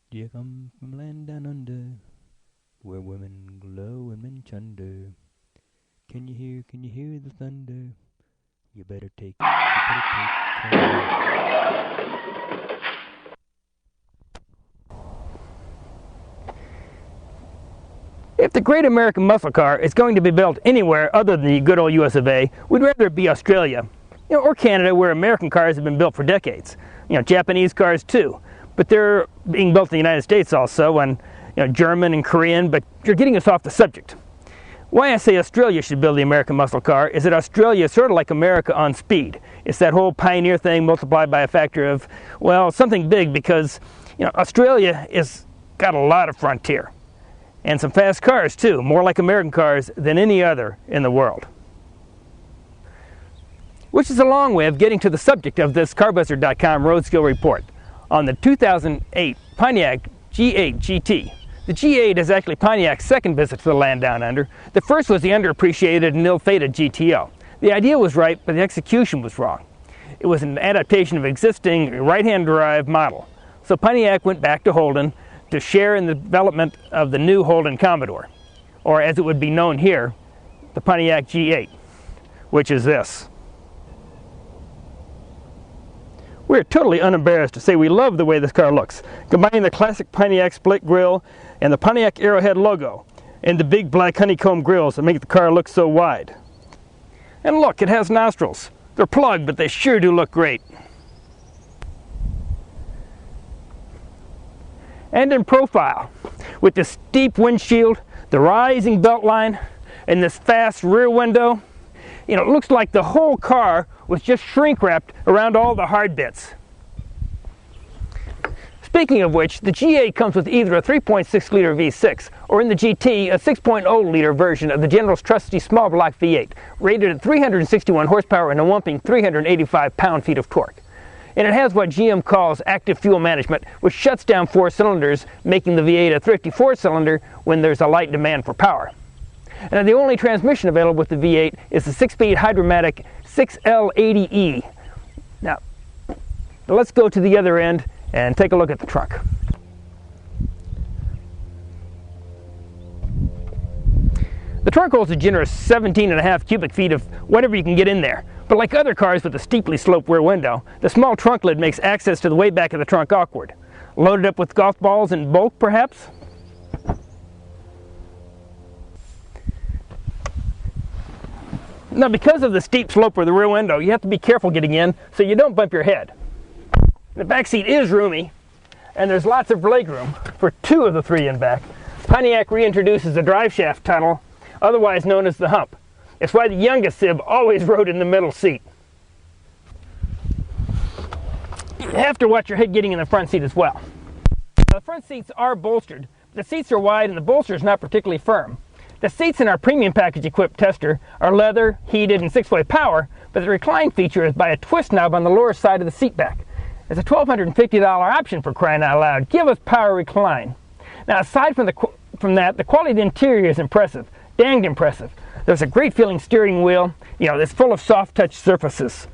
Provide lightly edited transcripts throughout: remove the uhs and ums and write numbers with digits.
Do you come from land down under, where women glow and men chunder? Can you hear the thunder? You better take care. If the great American muscle car is going to be built anywhere other than the good old US of A, we'd rather it be Australia, or Canada, where American cars have been built for decades. Japanese cars too, but they're being built in the United States also, and German and Korean. But you're getting us off the subject. Why I say Australia should build the American muscle car is that Australia is sort of like America on speed. It's that whole pioneer thing multiplied by a factor of, well, something big, because Australia is got a lot of frontier. And some fast cars too, more like American cars than any other in the world. Which is a long way of getting to the subject of this carbuzzard.com RoadSkill report on the 2008 Pontiac G8 GT. The G8 is actually Pontiac's second visit to the land down under. The first was the underappreciated and ill-fated GTO. The idea was right, but the execution was wrong. It was an adaptation of existing right-hand drive model. So Pontiac went back to Holden to share in the development of the new Holden Commodore, or as it would be known here, the Pontiac G8, which is this. We're totally unembarrassed to say we love the way this car looks, combining the classic Pontiac split grille and the Pontiac Arrowhead logo, and the big black honeycomb grills that make the car look so wide. And look, it has nostrils. They're plugged, but they sure do look great. And in profile, with this steep windshield, the rising belt line, and this fast rear window, it looks like the whole car was just shrink wrapped around all the hard bits. Speaking of which, the G8 comes with either a 3.6 liter V6 or in the GT a 6.0 liter version of the General's trusty small block V8, rated at 361 horsepower and a whopping 385 pound-feet of torque. And it has what GM calls active fuel management, which shuts down 4 cylinders, making the V8 a thrifty 4-cylinder when there's a light demand for power. And the only transmission available with the V8 is the 6-speed Hydromatic 6L80E. Now, let's go to the other end and take a look at the trunk. The trunk holds a generous 17.5 cubic feet of whatever you can get in there. But like other cars with a steeply sloped rear window, the small trunk lid makes access to the way back of the trunk awkward. Loaded up with golf balls in bulk, perhaps? Now, because of the steep slope of the rear window, you have to be careful getting in so you don't bump your head. The back seat is roomy, and there's lots of legroom for 2 of the 3 in back. Pontiac reintroduces the drive shaft tunnel, otherwise known as the hump. It's why the youngest sib always rode in the middle seat. You have to watch your head getting in the front seat as well. Now, the front seats are bolstered. The seats are wide and the bolster is not particularly firm. The seats in our premium package equipped tester are leather, heated, and 6-way power, but the recline feature is by a twist knob on the lower side of the seat back. It's a $1,250 option, for crying out loud. Give us power recline. Now, aside from that, the quality of the interior is impressive. Danged impressive. There's a great feeling steering wheel, that's full of soft touch surfaces.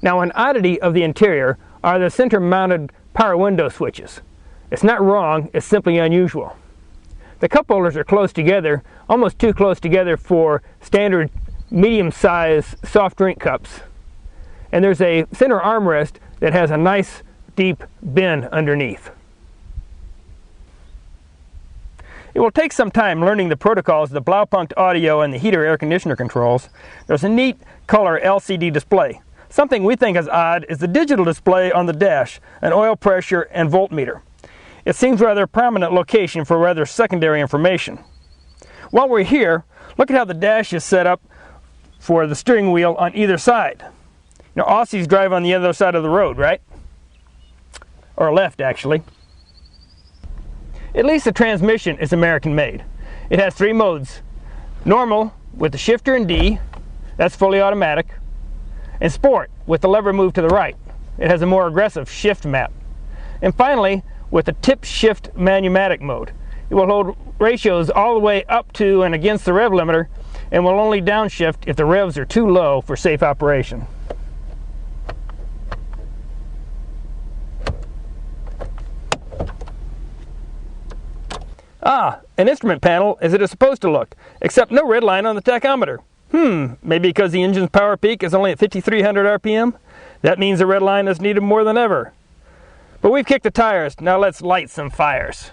Now, an oddity of the interior are the center mounted power window switches. It's not wrong, it's simply unusual. The cup holders are close together, almost too close together for standard medium-sized soft drink cups. And there's a center armrest that has a nice deep bin underneath. It will take some time learning the protocols of the Blaupunkt audio and the heater air conditioner controls. There's a neat color LCD display. Something we think is odd is the digital display on the dash, an oil pressure and voltmeter. It seems rather a prominent location for rather secondary information. While we're here, look at how the dash is set up for the steering wheel on either side. Aussies drive on the other side of the road, right? Or left, actually. At least the transmission is American made. It has 3 modes. Normal, with the shifter in D, that's fully automatic. And Sport, with the lever moved to the right. It has a more aggressive shift map. And finally, with the tip shift manumatic mode. It will hold ratios all the way up to and against the rev limiter, and will only downshift if the revs are too low for safe operation. Ah, an instrument panel as it is supposed to look, except no red line on the tachometer. Maybe because the engine's power peak is only at 5,300 RPM? That means the red line is needed more than ever. But we've kicked the tires, now let's light some fires.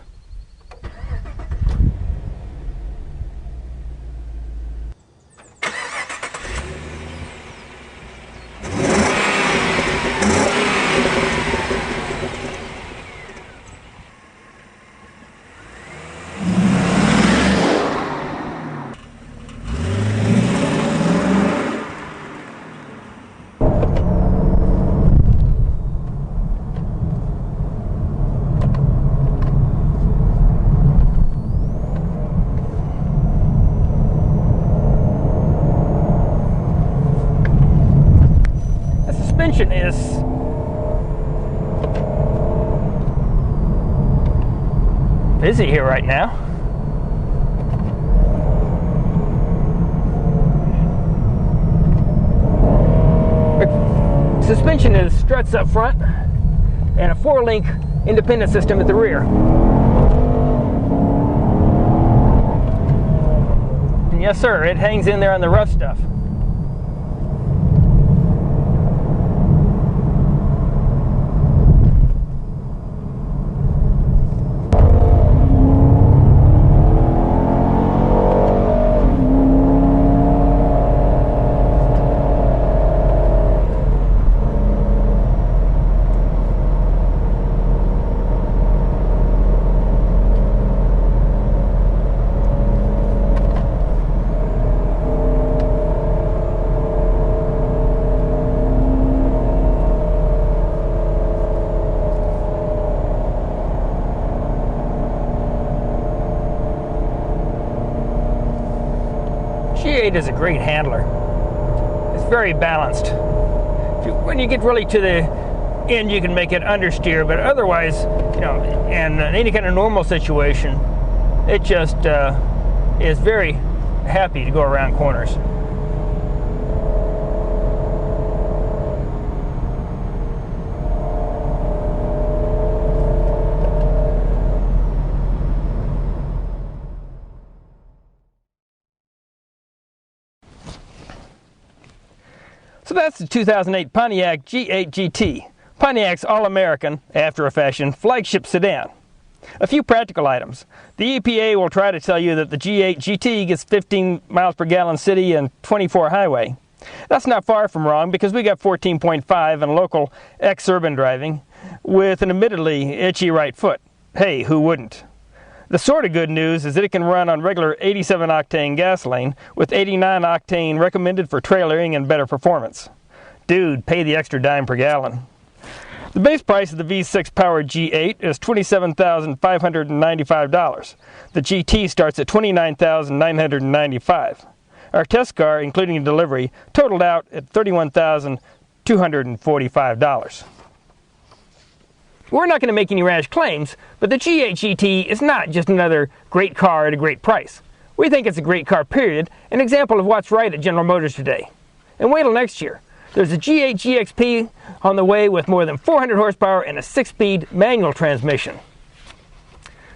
Is busy here right now. The suspension is struts up front and a 4-link independent system at the rear. And yes sir, it hangs in there on the rough stuff. G8 is a great handler. It's very balanced. When you get really to the end, you can make it understeer, but otherwise, you know, in any kind of normal situation, it just is very happy to go around corners. So that's the 2008 Pontiac G8 GT, Pontiac's all-American, after a fashion, flagship sedan. A few practical items. The EPA will try to tell you that the G8 GT gets 15 miles per gallon city and 24 highway. That's not far from wrong because we got 14.5 in local ex-urban driving with an admittedly itchy right foot. Hey, who wouldn't? The sort of good news is that it can run on regular 87 octane gasoline with 89 octane recommended for trailering and better performance. Dude, pay the extra dime per gallon. The base price of the V6 powered G8 is $27,595. The GT starts at $29,995. Our test car, including delivery, totaled out at $31,245. We're not going to make any rash claims, but the G8 GT is not just another great car at a great price. We think it's a great car, period, an example of what's right at General Motors today. And wait till next year. There's a G8 GXP on the way with more than 400 horsepower and a 6-speed manual transmission.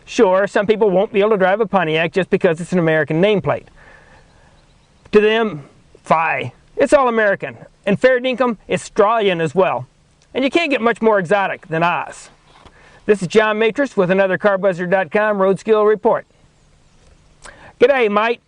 Sure, some people won't be able to drive a Pontiac just because it's an American nameplate. To them, fie. It's all American. And fair dinkum, it's Australian as well. And you can't get much more exotic than Oz. This is John Matris with another carbuzzard.com RoadSkill report. G'day, mate.